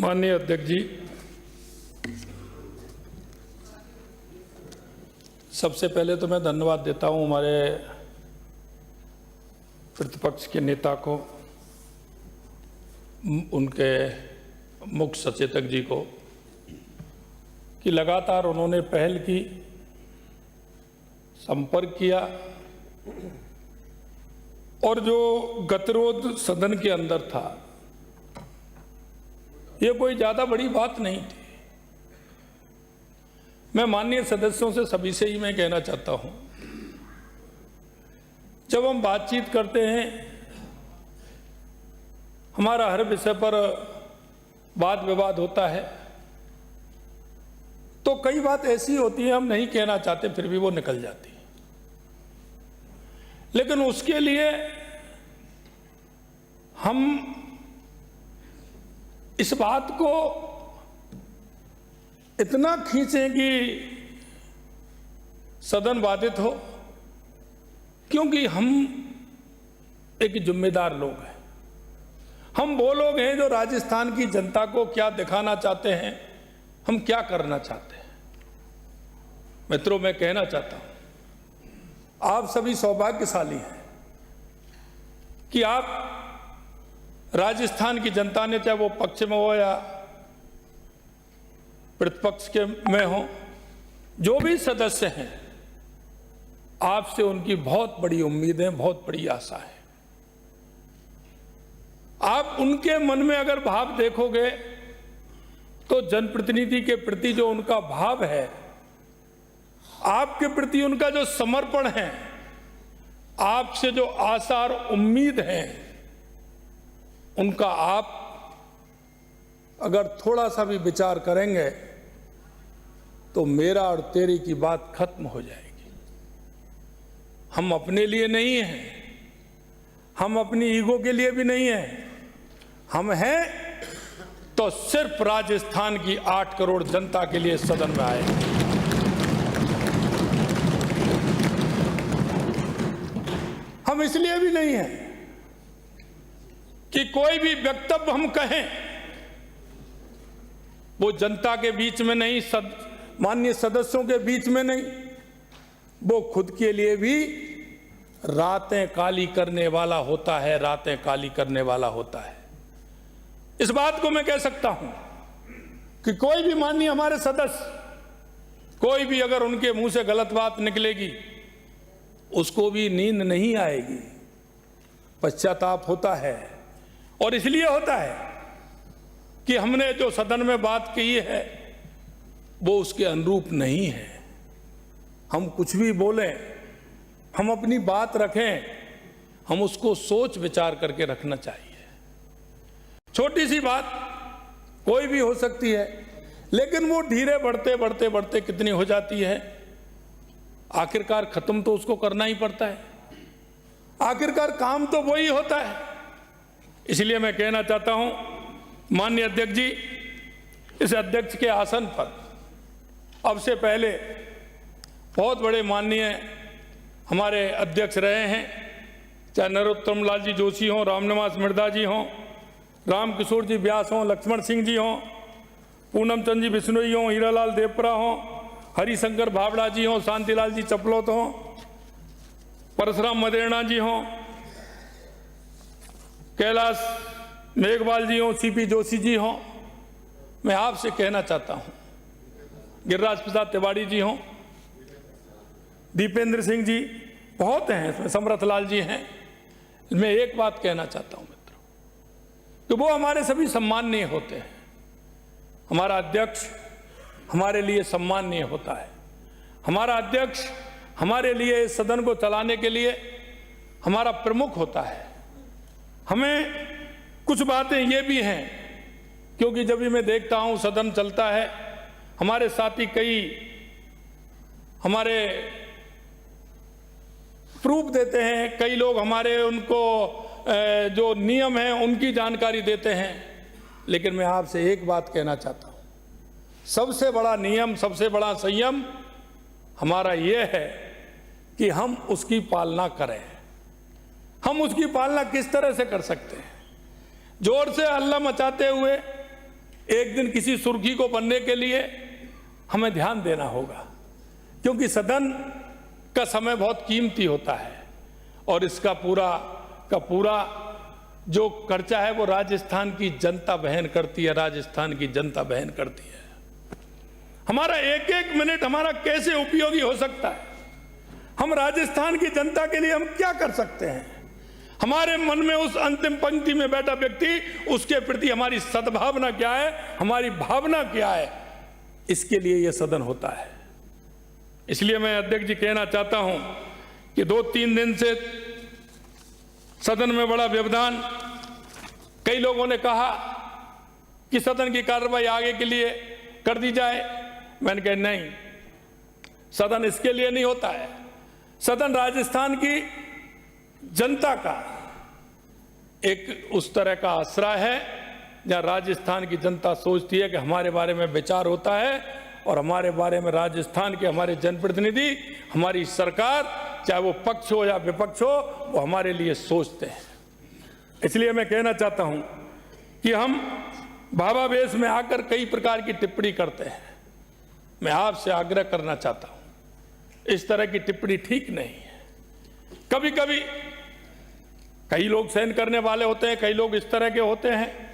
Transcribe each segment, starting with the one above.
माननीय अध्यक्ष जी, सबसे पहले तो मैं धन्यवाद देता हूं हमारे प्रतिपक्ष के नेता को, उनके मुख्य सचेतक जी को, कि लगातार उन्होंने पहल की, संपर्क किया और जो गतिरोध सदन के अंदर था, ये कोई ज्यादा बड़ी बात नहीं थी। मैं माननीय सदस्यों से सभी से ही मैं कहना चाहता हूं, जब हम बातचीत करते हैं, हमारा हर विषय पर वाद विवाद होता है, तो कई बात ऐसी होती है हम नहीं कहना चाहते, फिर भी वो निकल जाती है। लेकिन उसके लिए हम इस बात को इतना खींचें कि सदन बाधित हो, क्योंकि हम एक जिम्मेदार लोग हैं। हम वो लोग हैं जो राजस्थान की जनता को क्या दिखाना चाहते हैं, हम क्या करना चाहते हैं। मित्रों, मैं कहना चाहता हूं, आप सभी सौभाग्यशाली हैं कि आप राजस्थान की जनता ने, चाहे वो पक्ष में हो या प्रतिपक्ष के में हो, जो भी सदस्य हैं, आपसे उनकी बहुत बड़ी उम्मीद है, बहुत बड़ी आशा है। आप उनके मन में अगर भाव देखोगे तो जनप्रतिनिधि के प्रति जो उनका भाव है, आपके प्रति उनका जो समर्पण है, आपसे जो आशा और उम्मीद है, उनका आप अगर थोड़ा सा भी विचार करेंगे तो मेरा और तेरी की बात खत्म हो जाएगी। हम अपने लिए नहीं हैं, हम अपनी ईगो के लिए भी नहीं हैं, हम हैं तो सिर्फ राजस्थान की 8 करोड़ जनता के लिए सदन में आए। हम इसलिए भी नहीं हैं कि कोई भी वक्तव्य हम कहें वो जनता के बीच में नहीं, माननीय सदस्यों के बीच में नहीं, वो खुद के लिए भी रातें काली करने वाला होता है, रातें काली करने वाला होता है। इस बात को मैं कह सकता हूं कि कोई भी माननीय हमारे सदस्य, कोई भी अगर उनके मुंह से गलत बात निकलेगी, उसको भी नींद नहीं आएगी, पश्चाताप होता है। और इसलिए होता है कि हमने जो सदन में बात की है वो उसके अनुरूप नहीं है। हम कुछ भी बोलें, हम अपनी बात रखें, हम उसको सोच विचार करके रखना चाहिए। छोटी सी बात कोई भी हो सकती है, लेकिन वो धीरे बढ़ते बढ़ते बढ़ते कितनी हो जाती है, आखिरकार खत्म तो उसको करना ही पड़ता है, आखिरकार काम तो वही होता है। इसलिए मैं कहना चाहता हूं, माननीय अध्यक्ष जी, इस अध्यक्ष के आसन पर अब से पहले बहुत बड़े माननीय हमारे अध्यक्ष रहे हैं, चाहे नरोत्तम लाल जी जोशी हों, रामनिवास मिर्धा जी हों, रामकिशोर जी व्यास हों, लक्ष्मण सिंह जी हों, पूनम चंद जी बिश्नोई हों, हीरालाल देवपरा हों, हरिशंकर भावड़ा जी हों, शांतिलाल जी चपलोत हों, परशुराम मदेरणा जी हों, कैलाश मेघवाल जी हों, सीपी जोशी जी हों, मैं आपसे कहना चाहता हूं, गिरिराज प्रसाद तिवारी जी हों, दीपेंद्र सिंह जी, बहुत हैं इसमें, समरथ लाल जी हैं। मैं एक बात कहना चाहता हूं मित्रों, कि वो हमारे सभी सम्माननीय होते हैं। हमारा अध्यक्ष हमारे लिए सम्माननीय होता है। हमारा अध्यक्ष हमारे लिए इस सदन को चलाने के लिए हमारा प्रमुख होता है। हमें कुछ बातें ये भी हैं, क्योंकि जब भी मैं देखता हूं सदन चलता है, हमारे साथी कई हमारे प्रूफ देते हैं, कई लोग हमारे उनको जो नियम हैं उनकी जानकारी देते हैं, लेकिन मैं आपसे एक बात कहना चाहता हूं, सबसे बड़ा नियम, सबसे बड़ा संयम हमारा ये है कि हम उसकी पालना करें। हम उसकी पालना किस तरह से कर सकते हैं? जोर से हल्ला मचाते हुए, एक दिन किसी सुर्खी को बनने के लिए हमें ध्यान देना होगा, क्योंकि सदन का समय बहुत कीमती होता है और इसका पूरा जो खर्चा है वो राजस्थान की जनता वहन करती है, राजस्थान की जनता वहन करती है। हमारा एक एक मिनट हमारा कैसे उपयोगी हो सकता है, हम राजस्थान की जनता के लिए हम क्या कर सकते हैं, हमारे मन में उस अंतिम पंक्ति में बैठा व्यक्ति, उसके प्रति हमारी सद्भावना क्या है, हमारी भावना क्या है, इसके लिए यह सदन होता है। इसलिए मैं अध्यक्ष जी कहना चाहता हूं कि 2-3 दिन से सदन में बड़ा व्यवधान, कई लोगों ने कहा कि सदन की कार्रवाई आगे के लिए कर दी जाए। मैंने कहा नहीं, सदन इसके लिए नहीं होता है। सदन राजस्थान की जनता का एक उस तरह का आसरा है जहां राजस्थान की जनता सोचती है कि हमारे बारे में विचार होता है और हमारे बारे में राजस्थान के हमारे जनप्रतिनिधि, हमारी सरकार, चाहे वो पक्ष हो या विपक्ष हो, वो हमारे लिए सोचते हैं। इसलिए मैं कहना चाहता हूं कि हम भावावेश में आकर कई प्रकार की टिप्पणी करते हैं। मैं आपसे आग्रह करना चाहता हूं, इस तरह की टिप्पणी ठीक नहीं है। कभी कभी कई लोग सहन करने वाले होते हैं, कई लोग इस तरह के होते हैं।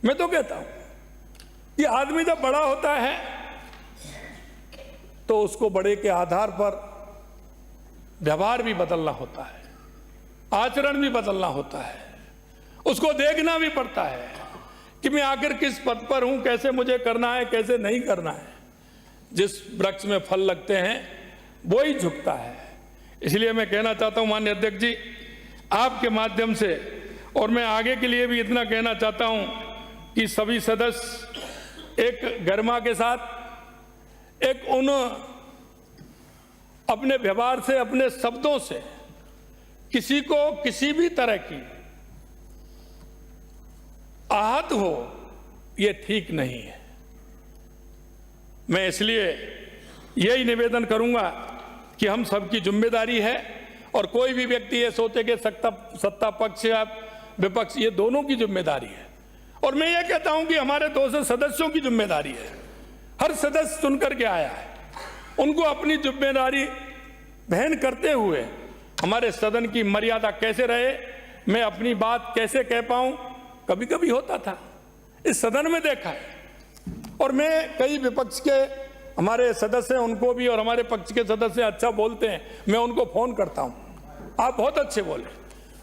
मैं तो कहता हूं कि आदमी जब बड़ा होता है तो उसको बड़े के आधार पर व्यवहार भी बदलना होता है, आचरण भी बदलना होता है, उसको देखना भी पड़ता है कि मैं आखिर किस पद पर हूं, कैसे मुझे करना है, कैसे नहीं करना है। जिस वृक्ष में फल लगते हैं वो ही झुकता है। इसलिए मैं कहना चाहता हूं माननीय अध्यक्ष जी, आपके माध्यम से, और मैं आगे के लिए भी इतना कहना चाहता हूं कि सभी सदस्य एक गरिमा के साथ, एक उन अपने व्यवहार से, अपने शब्दों से किसी को किसी भी तरह की आहत हो, ये ठीक नहीं है। मैं इसलिए यही निवेदन करूंगा कि हम सबकी जिम्मेदारी है, और कोई भी व्यक्ति ये सोचे कि सत्ता पक्ष या विपक्ष, ये दोनों की जिम्मेदारी है। और मैं ये कहता हूं कि हमारे 200 सदस्यों की जिम्मेदारी है। हर सदस्य सुनकर के आया है, उनको अपनी जिम्मेदारी वहन करते हुए हमारे सदन की मर्यादा कैसे रहे, मैं अपनी बात कैसे कह पाऊं, कभी कभी होता था, इस सदन में देखा है। और मैं कई विपक्ष के हमारे सदस्य हैं, उनको भी, और हमारे पक्ष के सदस्य अच्छा बोलते हैं, मैं उनको फोन करता हूं, आप बहुत अच्छे बोले।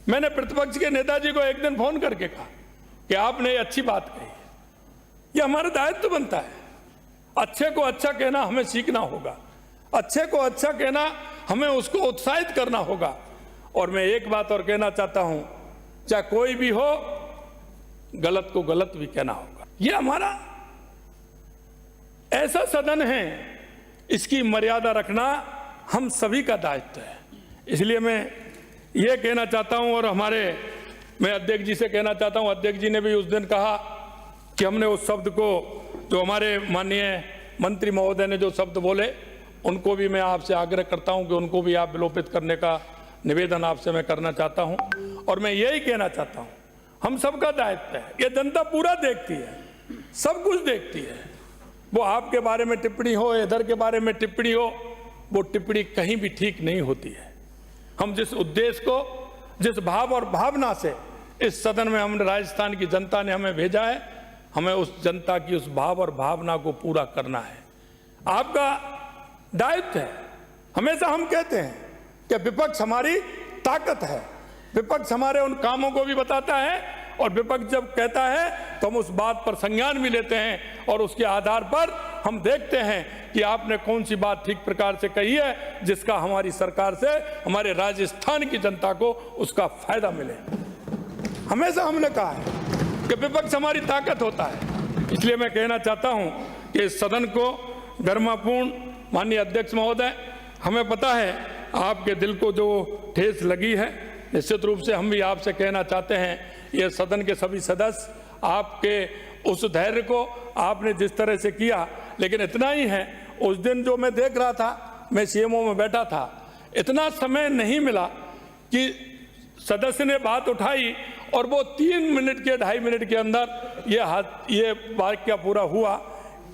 मैंने प्रतिपक्ष के नेताजी को एक दिन फोन करके कहा कि आपने ये अच्छी बात कही, ये हमारा दायित्व बनता है। अच्छे को अच्छा कहना हमें सीखना होगा, अच्छे को अच्छा कहना हमें उसको उत्साहित करना होगा। और मैं एक बात और कहना चाहता हूं, चाहे कोई भी हो, गलत को गलत भी कहना होगा। ये हमारा ऐसा सदन है, इसकी मर्यादा रखना हम सभी का दायित्व है। इसलिए मैं ये कहना चाहता हूं, और मैं अध्यक्ष जी से कहना चाहता हूं, अध्यक्ष जी ने भी उस दिन कहा कि हमने उस शब्द को, जो हमारे माननीय मंत्री महोदय ने जो शब्द बोले, उनको भी मैं आपसे आग्रह करता हूं कि उनको भी आप विलोपित करने का निवेदन आपसे मैं करना चाहता हूं। और मैं यही कहना चाहता हूं, हम सबका दायित्व है, ये जनता पूरा देखती है, सब कुछ देखती है। वो आपके बारे में टिप्पणी हो, इधर के बारे में टिप्पणी हो, वो टिप्पणी कहीं भी ठीक नहीं होती है। हम जिस उद्देश्य को, जिस भाव और भावना से इस सदन में हम राजस्थान की जनता ने हमें भेजा है, हमें उस जनता की उस भाव और भावना को पूरा करना है, आपका दायित्व है। हमेशा हम कहते हैं कि विपक्ष हमारी ताकत है, विपक्ष हमारे उन कामों को भी बताता है, और विपक्ष जब कहता है तो हम उस बात पर संज्ञान भी लेते हैं, और उसके आधार पर हम देखते हैं कि आपने कौन सी बात ठीक प्रकार से कही है, जिसका हमारी सरकार से, हमारे राजस्थान की जनता को उसका फायदा मिले। हमेशा हमने कहा है कि विपक्ष हमारी ताकत होता है। इसलिए मैं कहना चाहता हूं कि इस सदन को गरिमापूर्ण, माननीय अध्यक्ष महोदय, हमें पता है आपके दिल को जो ठेस लगी है, निश्चित रूप से हम भी आपसे कहना चाहते हैं, ये सदन के सभी सदस्य, आपके उस धैर्य को आपने जिस तरह से किया, लेकिन इतना ही है, उस दिन जो मैं देख रहा था, मैं सीएमओ में बैठा था, इतना समय नहीं मिला कि सदस्य ने बात उठाई और वो 3 मिनट के 2.5 मिनट के अंदर ये वाक्य पूरा हुआ।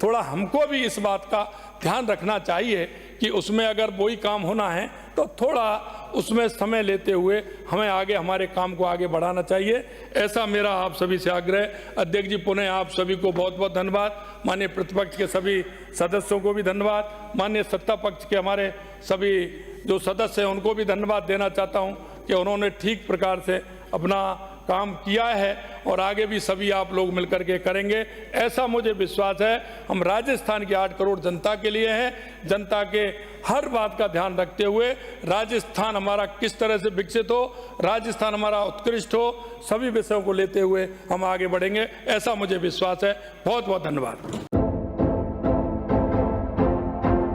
थोड़ा हमको भी इस बात का ध्यान रखना चाहिए कि उसमें अगर वही काम होना है तो थोड़ा उसमें समय लेते हुए हमें आगे हमारे काम को आगे बढ़ाना चाहिए। ऐसा मेरा आप सभी से आग्रह। अध्यक्ष जी, पुनः आप सभी को बहुत बहुत धन्यवाद। माननीय प्रतिपक्ष के सभी सदस्यों को भी धन्यवाद। माननीय सत्ता पक्ष के हमारे सभी जो सदस्य हैं उनको भी धन्यवाद देना चाहता हूं कि उन्होंने ठीक प्रकार से अपना काम किया है और आगे भी सभी आप लोग मिलकर के करेंगे, ऐसा मुझे विश्वास है। हम राजस्थान की 8 करोड़ जनता के लिए हैं। जनता के हर बात का ध्यान रखते हुए राजस्थान हमारा किस तरह से विकसित हो, राजस्थान हमारा उत्कृष्ट हो, सभी विषयों को लेते हुए हम आगे बढ़ेंगे, ऐसा मुझे विश्वास है। बहुत बहुत धन्यवाद।